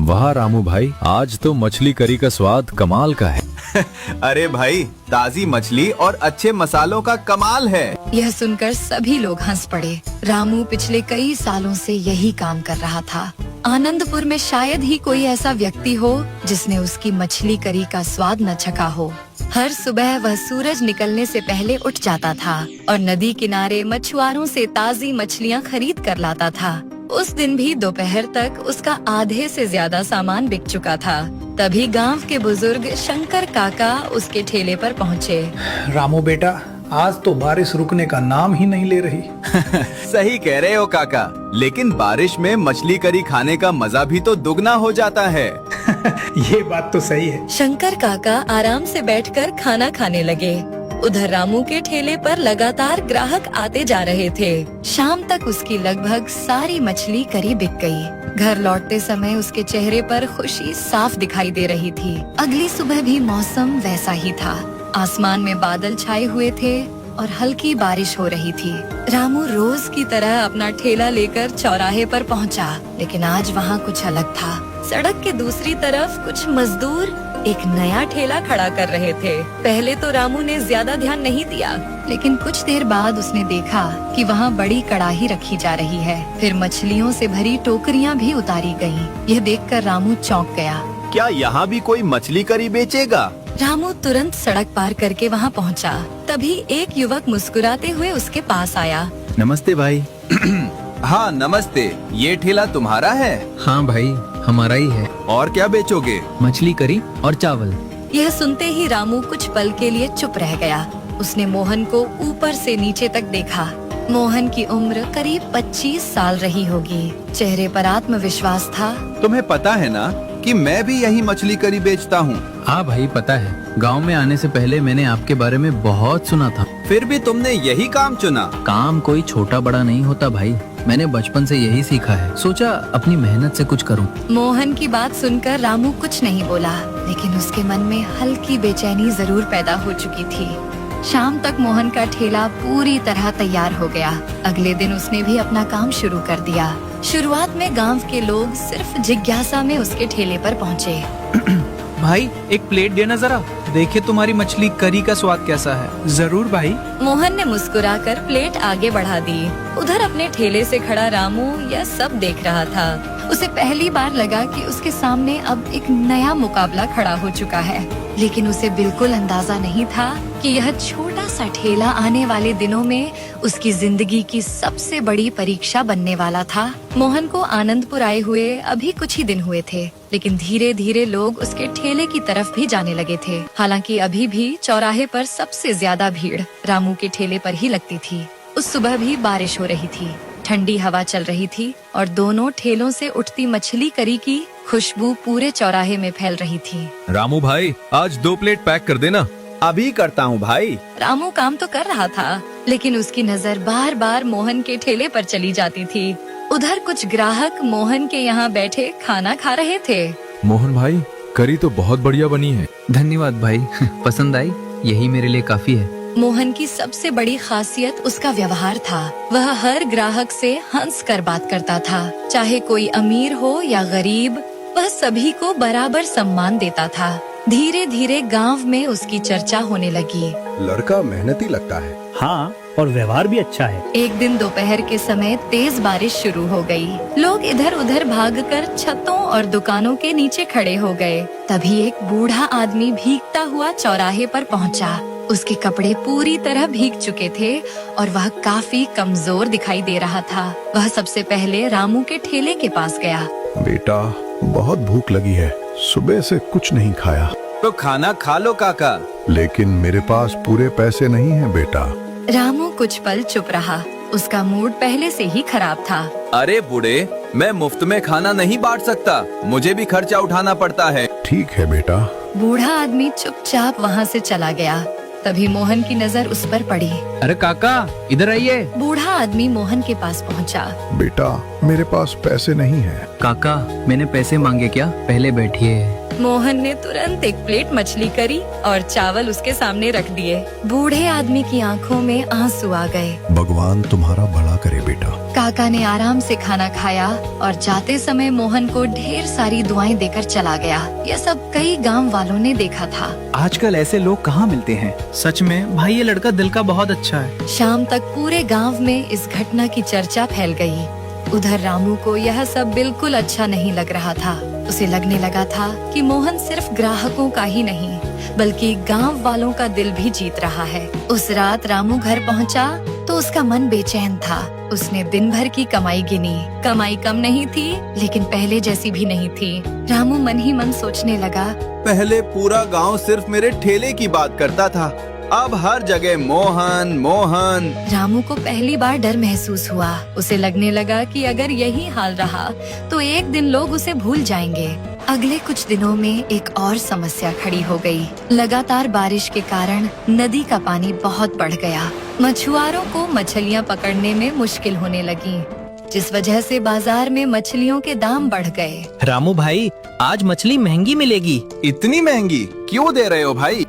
वाह रामू भाई, आज तो मछली करी का स्वाद कमाल का है। अरे भाई, ताजी मछली और अच्छे मसालों का कमाल है। यह सुनकर सभी लोग हंस पड़े। रामू पिछले कई सालों से यही काम कर रहा था। आनंदपुर में शायद ही कोई ऐसा व्यक्ति हो जिसने उसकी मछली करी का स्वाद न चखा हो। हर सुबह वह सूरज निकलने से पहले उठ जाता था और नदी किनारे मछुआरों से ताजी मछलियाँ खरीद कर लाता था। उस दिन भी दोपहर तक उसका आधे से ज्यादा सामान बिक चुका था। तभी गांव के बुजुर्ग शंकर काका उसके ठेले पर पहुँचे। रामू बेटा, आज तो बारिश रुकने का नाम ही नहीं ले रही। सही कह रहे हो काका, लेकिन बारिश में मछली करी खाने का मजा भी तो दुगना हो जाता है। ये बात तो सही है। शंकर काका आराम से बैठकर खाना खाने लगे। उधर रामू के ठेले पर लगातार ग्राहक आते जा रहे थे। शाम तक उसकी लगभग सारी मछली करी बिक गई। घर लौटते समय उसके चेहरे पर खुशी साफ दिखाई दे रही थी। अगली सुबह भी मौसम वैसा ही था। आसमान में बादल छाए हुए थे और हल्की बारिश हो रही थी। रामू रोज की तरह अपना ठेला लेकर चौराहे पर पहुंचा, लेकिन आज वहाँ कुछ अलग था। सड़क के दूसरी तरफ कुछ मजदूर एक नया ठेला खड़ा कर रहे थे। पहले तो रामू ने ज्यादा ध्यान नहीं दिया, लेकिन कुछ देर बाद उसने देखा कि वहाँ बड़ी कड़ाही रखी जा रही है। फिर मछलियों से भरी टोकरियाँ भी उतारी गयी। यह देखकर रामू चौंक गया। क्या यहाँ भी कोई मछली करी बेचेगा? रामू तुरंत सड़क पार करके वहाँ पहुँचा। तभी एक युवक मुस्कुराते हुए उसके पास आया। नमस्ते भाई। हाँ नमस्ते, ये ठेला तुम्हारा है? हाँ भाई, हमारा ही है। और क्या बेचोगे? मछली करी और चावल। यह सुनते ही रामू कुछ पल के लिए चुप रह गया। उसने मोहन को ऊपर से नीचे तक देखा। मोहन की उम्र करीब 25 साल रही होगी। चेहरे पर आत्मविश्वास था। तुम्हें पता है ना कि मैं भी यही मछली करी बेचता हूँ। हाँ भाई, पता है। गांव में आने से पहले मैंने आपके बारे में बहुत सुना था। फिर भी तुमने यही काम चुना? काम कोई छोटा बड़ा नहीं होता भाई, मैंने बचपन से यही सीखा है। सोचा अपनी मेहनत से कुछ करूं। मोहन की बात सुनकर रामू कुछ नहीं बोला, लेकिन उसके मन में हल्की बेचैनी जरूर पैदा हो चुकी थी। शाम तक मोहन का ठेला पूरी तरह तैयार हो गया। अगले दिन उसने भी अपना काम शुरू कर दिया। शुरुआत में गांव के लोग सिर्फ जिज्ञासा में उसके ठेले पर पहुँचे। भाई, एक प्लेट देना जरा, देखिए तुम्हारी मछली करी का स्वाद कैसा है। जरूर भाई। मोहन ने मुस्कुराकर प्लेट आगे बढ़ा दी। उधर अपने ठेले से खड़ा रामू यह सब देख रहा था। उसे पहली बार लगा कि उसके सामने अब एक नया मुकाबला खड़ा हो चुका है, लेकिन उसे बिल्कुल अंदाजा नहीं था कि यह छोटा सा ठेला आने वाले दिनों में उसकी जिंदगी की सबसे बड़ी परीक्षा बनने वाला था। मोहन को आनंदपुर आए हुए अभी कुछ ही दिन हुए थे, लेकिन धीरे धीरे लोग उसके ठेले की तरफ भी जाने लगे थे। हालांकि अभी भी चौराहे पर सबसे ज्यादा भीड़ रामू के ठेले पर ही लगती थी। उस सुबह भी बारिश हो रही थी, ठंडी हवा चल रही थी और दोनों ठेलों से उठती मछली करी की खुशबू पूरे चौराहे में फैल रही थी। रामू भाई, आज 2 प्लेट पैक कर देना। अभी करता हूँ भाई। रामू काम तो कर रहा था, लेकिन उसकी नजर बार बार मोहन के ठेले पर चली जाती थी। उधर कुछ ग्राहक मोहन के यहाँ बैठे खाना खा रहे थे। मोहन भाई, करी तो बहुत बढ़िया बनी है। धन्यवाद भाई। पसंद आई? यही मेरे लिए काफी है। मोहन की सबसे बड़ी खासियत उसका व्यवहार था। वह हर ग्राहक से हंस कर बात करता था, चाहे कोई अमीर हो या गरीब, वह सभी को बराबर सम्मान देता था। धीरे धीरे गांव में उसकी चर्चा होने लगी। लड़का मेहनती लगता है। हाँ, और व्यवहार भी अच्छा है। एक दिन दोपहर के समय तेज बारिश शुरू हो गई। लोग इधर उधर भागकर छतों और दुकानों के नीचे खड़े हो गए। तभी एक बूढ़ा आदमी भीगता हुआ चौराहे पर पहुंचा। उसके कपड़े पूरी तरह भीग चुके थे और वह काफी कमजोर दिखाई दे रहा था। वह सबसे पहले रामू के ठेले के पास गया। बेटा, बहुत भूख लगी है, सुबह से कुछ नहीं खाया। तो खाना खा लो काका। लेकिन मेरे पास पूरे पैसे नहीं हैं बेटा। रामू कुछ पल चुप रहा। उसका मूड पहले से ही खराब था। अरे बूढ़े, मैं मुफ्त में खाना नहीं बांट सकता, मुझे भी खर्चा उठाना पड़ता है। ठीक है बेटा। बूढ़ा आदमी चुपचाप वहाँ से चला गया। तभी मोहन की नजर उस पर पड़ी। अरे काका, इधर आइए। बूढ़ा आदमी मोहन के पास पहुँचा। बेटा, मेरे पास पैसे नहीं है। काका, मैंने पैसे मांगे क्या? पहले बैठिए। मोहन ने तुरंत एक प्लेट मछली करी और चावल उसके सामने रख दिए। बूढ़े आदमी की आंखों में आंसू आ गए। भगवान तुम्हारा भला करे बेटा। काका ने आराम से खाना खाया और जाते समय मोहन को ढेर सारी दुआएं देकर चला गया। यह सब कई गांव वालों ने देखा था। आजकल ऐसे लोग कहाँ मिलते हैं। सच में भाई, ये लड़का दिल का बहुत अच्छा है। शाम तक पूरे गांव में इस घटना की चर्चा फैल गई। उधर रामू को यह सब बिल्कुल अच्छा नहीं लग रहा था। उसे लगने लगा था कि मोहन सिर्फ ग्राहकों का ही नहीं बल्कि गांव वालों का दिल भी जीत रहा है। उस रात रामू घर पहुंचा तो उसका मन बेचैन था। उसने दिन भर की कमाई गिनी। कमाई कम नहीं थी लेकिन पहले जैसी भी नहीं थी। रामू मन ही मन सोचने लगा, पहले पूरा गांव सिर्फ मेरे ठेले की बात करता था, अब हर जगह मोहन मोहन। रामू को पहली बार डर महसूस हुआ। उसे लगने लगा कि अगर यही हाल रहा तो एक दिन लोग उसे भूल जाएंगे। अगले कुछ दिनों में एक और समस्या खड़ी हो गई। लगातार बारिश के कारण नदी का पानी बहुत बढ़ गया। मछुआरों को मछलियां पकड़ने में मुश्किल होने लगी, जिस वजह से बाजार में मछलियों के दाम बढ़ गए। रामू भाई, आज मछली महंगी मिलेगी। इतनी महंगी क्यों दे रहे हो भाई?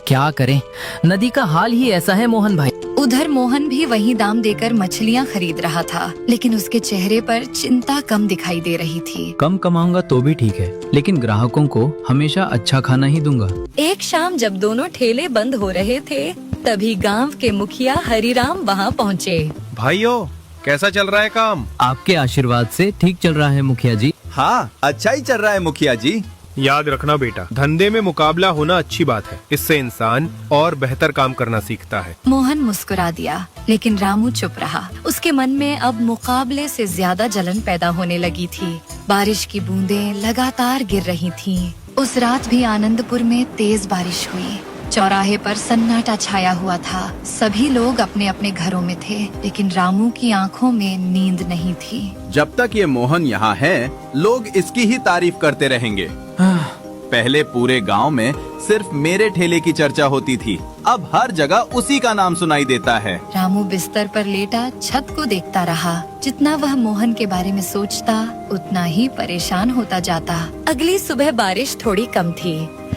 क्या करें, नदी का हाल ही ऐसा है मोहन भाई। उधर मोहन भी वही दाम देकर मछलियां खरीद रहा था, लेकिन उसके चेहरे पर चिंता कम दिखाई दे रही थी। कम कमाऊंगा तो भी ठीक है, लेकिन ग्राहकों को हमेशा अच्छा खाना ही दूंगा। एक शाम जब दोनों ठेले बंद हो रहे थे, तभी गांव के मुखिया हरिराम वहां पहुंचे। भाइयों, कैसा चल रहा है काम? आपके आशीर्वाद से ठीक चल रहा है मुखिया जी। हाँ, अच्छा ही चल रहा है मुखिया जी। याद रखना बेटा, धंधे में मुकाबला होना अच्छी बात है। इससे इंसान और बेहतर काम करना सीखता है। मोहन मुस्कुरा दिया, लेकिन रामू चुप रहा। उसके मन में अब मुकाबले से ज्यादा जलन पैदा होने लगी थी। बारिश की बूंदें लगातार गिर रही थीं। उस रात भी आनंदपुर में तेज बारिश हुई। चौराहे पर सन्नाटा छाया हुआ था। सभी लोग अपने अपने घरों में थे, लेकिन रामू की आंखों में नींद नहीं थी। जब तक ये मोहन यहाँ है, लोग इसकी ही तारीफ करते रहेंगे। पहले पूरे गांव में सिर्फ मेरे ठेले की चर्चा होती थी, अब हर जगह उसी का नाम सुनाई देता है। रामू बिस्तर पर लेटा छत को देखता रहा। जितना वह मोहन के बारे में सोचता, उतना ही परेशान होता जाता। अगली सुबह बारिश थोड़ी कम थी।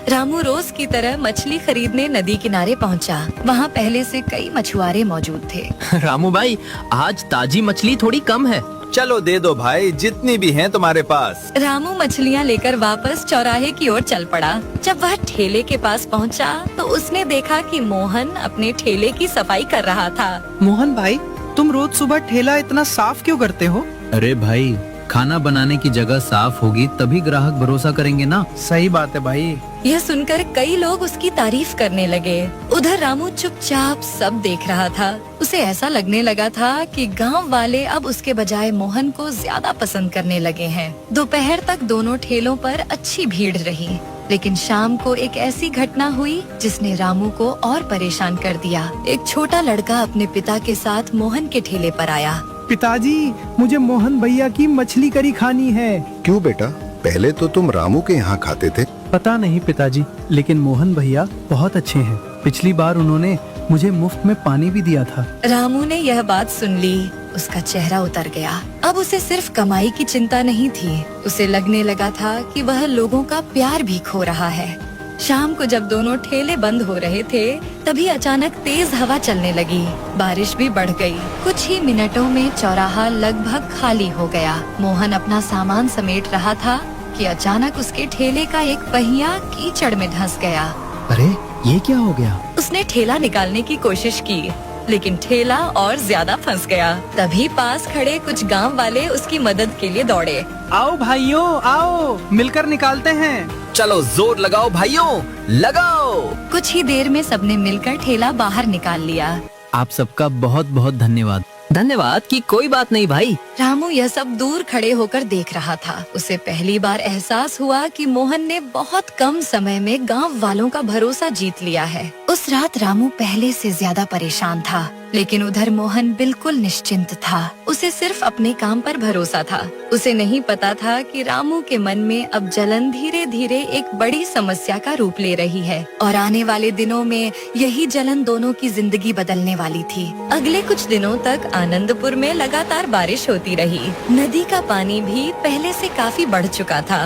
रामू रोज की तरह मछली खरीदने नदी किनारे पहुंचा। वहाँ पहले से कई मछुआरे मौजूद थे। रामू भाई, आज ताजी मछली थोड़ी कम है। चलो दे दो भाई, जितनी भी हैं तुम्हारे पास। रामू मछलियाँ लेकर वापस चौराहे की ओर चल पड़ा। जब वह ठेले के पास पहुंचा, तो उसने देखा कि मोहन अपने ठेले की सफाई कर रहा था। मोहन भाई, तुम रोज सुबह ठेला इतना साफ क्यों करते हो? अरे भाई, खाना बनाने की जगह साफ होगी तभी ग्राहक भरोसा करेंगे ना। सही बात है भाई। यह सुनकर कई लोग उसकी तारीफ करने लगे। उधर रामू चुपचाप सब देख रहा था। उसे ऐसा लगने लगा था कि गांव वाले अब उसके बजाय मोहन को ज्यादा पसंद करने लगे हैं। दोपहर तक दोनों ठेलों पर अच्छी भीड़ रही, लेकिन शाम को एक ऐसी घटना हुई जिसने रामू को और परेशान कर दिया। एक छोटा लड़का अपने पिता के साथ मोहन के ठेले पर आया। पिताजी, मुझे मोहन भैया की मछली करी खानी है। क्यों बेटा, पहले तो तुम रामू के यहाँ खाते थे। पता नहीं पिताजी, लेकिन मोहन भैया बहुत अच्छे हैं। पिछली बार उन्होंने मुझे मुफ्त में पानी भी दिया था। रामू ने यह बात सुन ली। उसका चेहरा उतर गया। अब उसे सिर्फ कमाई की चिंता नहीं थी। उसे लगने लगा था कि वह लोगों का प्यार भी खो रहा है। शाम को जब दोनों ठेले बंद हो रहे थे, तभी अचानक तेज हवा चलने लगी। बारिश भी बढ़ गई। कुछ ही मिनटों में चौराहा लगभग खाली हो गया। मोहन अपना सामान समेट रहा था कि अचानक उसके ठेले का एक पहिया कीचड़ में धंस गया। अरे, ये क्या हो गया? उसने ठेला निकालने की कोशिश की, लेकिन ठेला और ज्यादा फंस गया। तभी पास खड़े कुछ गांव वाले उसकी मदद के लिए दौड़े। आओ भाइयों, आओ, मिलकर निकालते हैं। चलो जोर लगाओ भाइयों, लगाओ। कुछ ही देर में सबने मिलकर ठेला बाहर निकाल लिया। आप सबका बहुत बहुत धन्यवाद। धन्यवाद की कोई बात नहीं भाई। रामू यह सब दूर खड़े होकर देख रहा था। उसे पहली बार एहसास हुआ कि मोहन ने बहुत कम समय में गांव वालों का भरोसा जीत लिया है। उस रात रामू पहले से ज्यादा परेशान था, लेकिन उधर मोहन बिल्कुल निश्चिंत था। उसे सिर्फ अपने काम पर भरोसा था। उसे नहीं पता था कि रामू के मन में अब जलन धीरे धीरे एक बड़ी समस्या का रूप ले रही है, और आने वाले दिनों में यही जलन दोनों की जिंदगी बदलने वाली थी। अगले कुछ दिनों तक आनंदपुर में लगातार बारिश होती रही। नदी का पानी भी पहले से काफी बढ़ चुका था।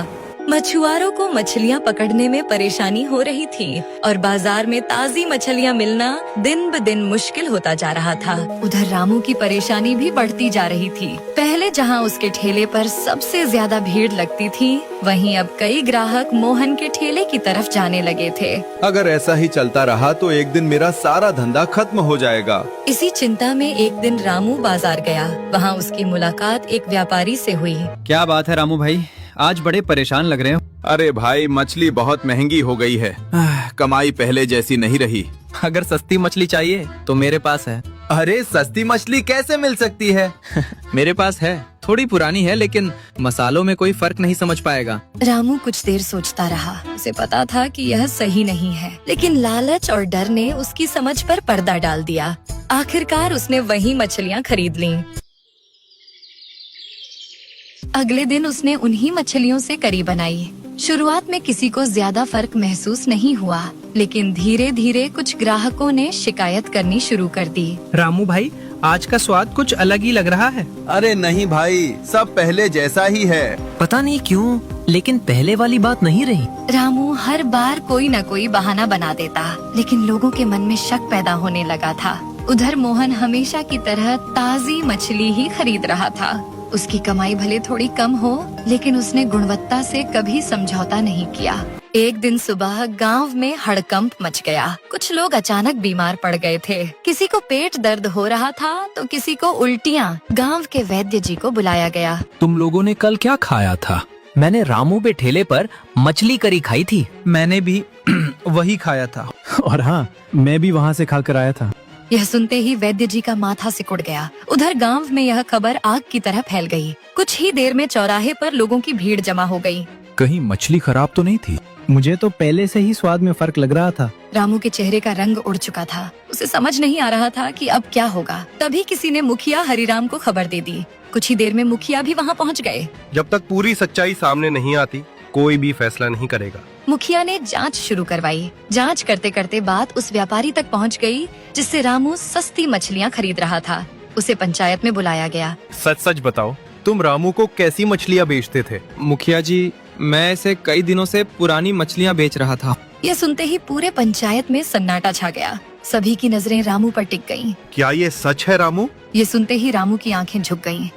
मछुआरों को मछलियाँ पकड़ने में परेशानी हो रही थी और बाजार में ताज़ी मछलियाँ मिलना दिन ब दिन मुश्किल होता जा रहा था। उधर रामू की परेशानी भी बढ़ती जा रही थी। पहले जहाँ उसके ठेले पर सबसे ज्यादा भीड़ लगती थी, वहीं अब कई ग्राहक मोहन के ठेले की तरफ जाने लगे थे। अगर ऐसा ही चलता रहा तो एक दिन मेरा सारा धंधा खत्म हो जाएगा। इसी चिंता में एक दिन रामू बाजार गया। वहाँ उसकी मुलाकात एक व्यापारी से हुई। क्या बात है रामू भाई, आज बड़े परेशान लग रहे हो। अरे भाई, मछली बहुत महंगी हो गई है। कमाई पहले जैसी नहीं रही। अगर सस्ती मछली चाहिए तो मेरे पास है। अरे सस्ती मछली कैसे मिल सकती है? मेरे पास है, थोड़ी पुरानी है लेकिन मसालों में कोई फर्क नहीं समझ पाएगा। रामू कुछ देर सोचता रहा। उसे पता था कि यह सही नहीं है, लेकिन लालच और डर ने उसकी समझ पर पर्दा डाल दिया। आखिरकार उसने वही मछलियाँ खरीद लीं। अगले दिन उसने उन्हीं मछलियों से करी बनाई। शुरुआत में किसी को ज्यादा फर्क महसूस नहीं हुआ, लेकिन धीरे धीरे कुछ ग्राहकों ने शिकायत करनी शुरू कर दी। रामू भाई, आज का स्वाद कुछ अलग ही लग रहा है। अरे नहीं भाई, सब पहले जैसा ही है। पता नहीं क्यों, लेकिन पहले वाली बात नहीं रही। रामू हर बार कोई न कोई बहाना बना देता, लेकिन लोगों के मन में शक पैदा होने लगा था। उधर मोहन हमेशा की तरह ताज़ी मछली ही खरीद रहा था। उसकी कमाई भले थोड़ी कम हो, लेकिन उसने गुणवत्ता से कभी समझौता नहीं किया। एक दिन सुबह गांव में हड़कंप मच गया। कुछ लोग अचानक बीमार पड़ गए थे। किसी को पेट दर्द हो रहा था तो किसी को उल्टियाँ। गांव के वैद्य जी को बुलाया गया। तुम लोगों ने कल क्या खाया था? मैंने रामू पे ठेले पर मछली करी खाई थी। मैंने भी वही खाया था। और हाँ, मैं भी वहाँ से खा कर आया था। यह सुनते ही वैद्य जी का माथा सिकुड़ गया। उधर गांव में यह खबर आग की तरह फैल गई। कुछ ही देर में चौराहे पर लोगों की भीड़ जमा हो गई। कहीं मछली खराब तो नहीं थी? मुझे तो पहले से ही स्वाद में फर्क लग रहा था। रामू के चेहरे का रंग उड़ चुका था। उसे समझ नहीं आ रहा था कि अब क्या होगा। तभी किसी ने मुखिया हरिराम को खबर दे दी। कुछ ही देर में मुखिया भी वहाँ पहुँच गए। जब तक पूरी सच्चाई सामने नहीं आती, कोई भी फैसला नहीं करेगा। मुखिया ने जांच शुरू करवाई। जांच करते करते बात उस व्यापारी तक पहुंच गई जिससे रामू सस्ती मछलियां खरीद रहा था। उसे पंचायत में बुलाया गया। सच सच बताओ, तुम रामू को कैसी मछलियाँ बेचते थे? मुखिया जी, मैं ऐसे कई दिनों से पुरानी मछलियाँ बेच रहा था। ये सुनते ही पूरे पंचायत में सन्नाटा छा गया। सभी की नजरें रामू पर टिक गईं। क्या ये सच है रामू? ये सुनते ही रामू की आंखें झुक गईं।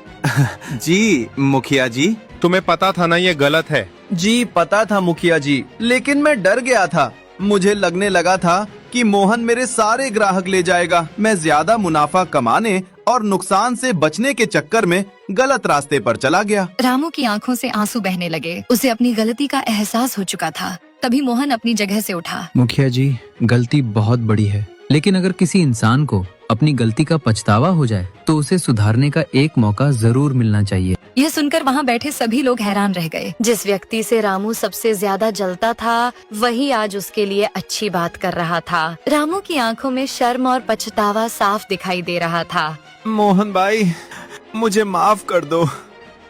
जी मुखिया जी। तुम्हें पता था ना ये गलत है? जी पता था मुखिया जी, लेकिन मैं डर गया था। मुझे लगने लगा था कि मोहन मेरे सारे ग्राहक ले जाएगा। मैं ज्यादा मुनाफा कमाने और नुकसान से बचने के चक्कर में गलत रास्ते पर चला गया। रामू की आंखों से आंसू बहने लगे। उसे अपनी गलती का एहसास हो चुका था। तभी मोहन अपनी जगह से उठा। मुखिया जी, गलती बहुत बड़ी है, लेकिन अगर किसी इंसान को अपनी गलती का पछतावा हो जाए तो उसे सुधारने का एक मौका जरूर मिलना चाहिए। यह सुनकर वहाँ बैठे सभी लोग हैरान रह गए। जिस व्यक्ति से रामू सबसे ज्यादा जलता था, वही आज उसके लिए अच्छी बात कर रहा था। रामू की आंखों में शर्म और पछतावा साफ दिखाई दे रहा था। मोहन भाई, मुझे माफ कर दो।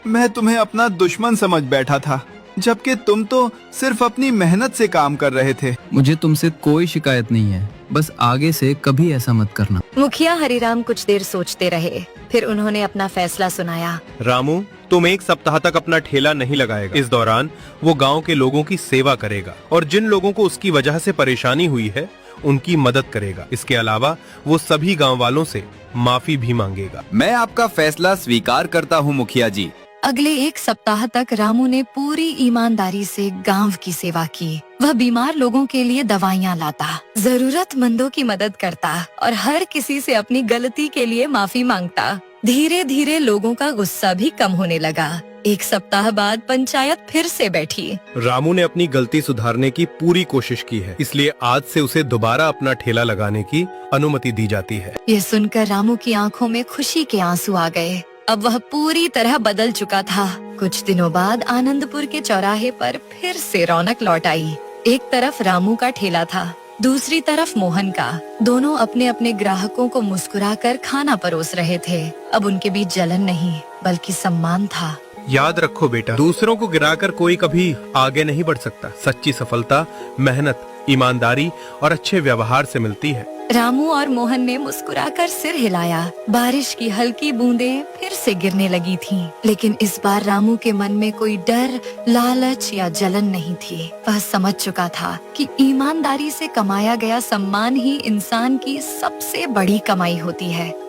मैं तुम्हें अपना दुश्मन समझ बैठा था, जबकि तुम तो सिर्फ अपनी मेहनत से काम कर रहे थे। मुझे तुमसे कोई शिकायत नहीं है, बस आगे से कभी ऐसा मत करना। मुखिया हरिराम कुछ देर सोचते रहे, फिर उन्होंने अपना फैसला सुनाया। रामू, तुम 1 सप्ताह तक अपना ठेला नहीं लगाएगा। इस दौरान वो गांव के लोगों की सेवा करेगा और जिन लोगों को उसकी वजह से परेशानी हुई है उनकी मदद करेगा। इसके अलावा वो सभी गांव वालों से माफी भी मांगेगा। मैं आपका फैसला स्वीकार करता हूँ मुखिया जी। अगले 1 सप्ताह तक रामू ने पूरी ईमानदारी से गांव की सेवा की। वह बीमार लोगों के लिए दवाइयाँ लाता, जरूरतमंदों की मदद करता और हर किसी से अपनी गलती के लिए माफी मांगता। धीरे धीरे लोगों का गुस्सा भी कम होने लगा। 1 सप्ताह बाद पंचायत फिर से बैठी। रामू ने अपनी गलती सुधारने की पूरी कोशिश की है, इसलिए आज से उसे दोबारा अपना ठेला लगाने की अनुमति दी जाती है। ये सुनकर रामू की आंखों में खुशी के आंसू आ गए। अब वह पूरी तरह बदल चुका था। कुछ दिनों बाद आनंदपुर के चौराहे पर फिर से रौनक लौट आई। एक तरफ रामू का ठेला था, दूसरी तरफ मोहन का। दोनों अपने अपने ग्राहकों को मुस्कुराकर खाना परोस रहे थे। अब उनके बीच जलन नहीं, बल्कि सम्मान था। याद रखो बेटा, दूसरों को गिराकर कोई कभी आगे नहीं बढ़ सकता। सच्ची सफलता मेहनत, ईमानदारी और अच्छे व्यवहार से मिलती है। रामू और मोहन ने मुस्कुराकर सिर हिलाया। बारिश की हल्की बूंदें फिर से गिरने लगी थीं। लेकिन इस बार रामू के मन में कोई डर, लालच या जलन नहीं थी। वह समझ चुका था कि ईमानदारी से कमाया गया सम्मान ही इंसान की सबसे बड़ी कमाई होती है।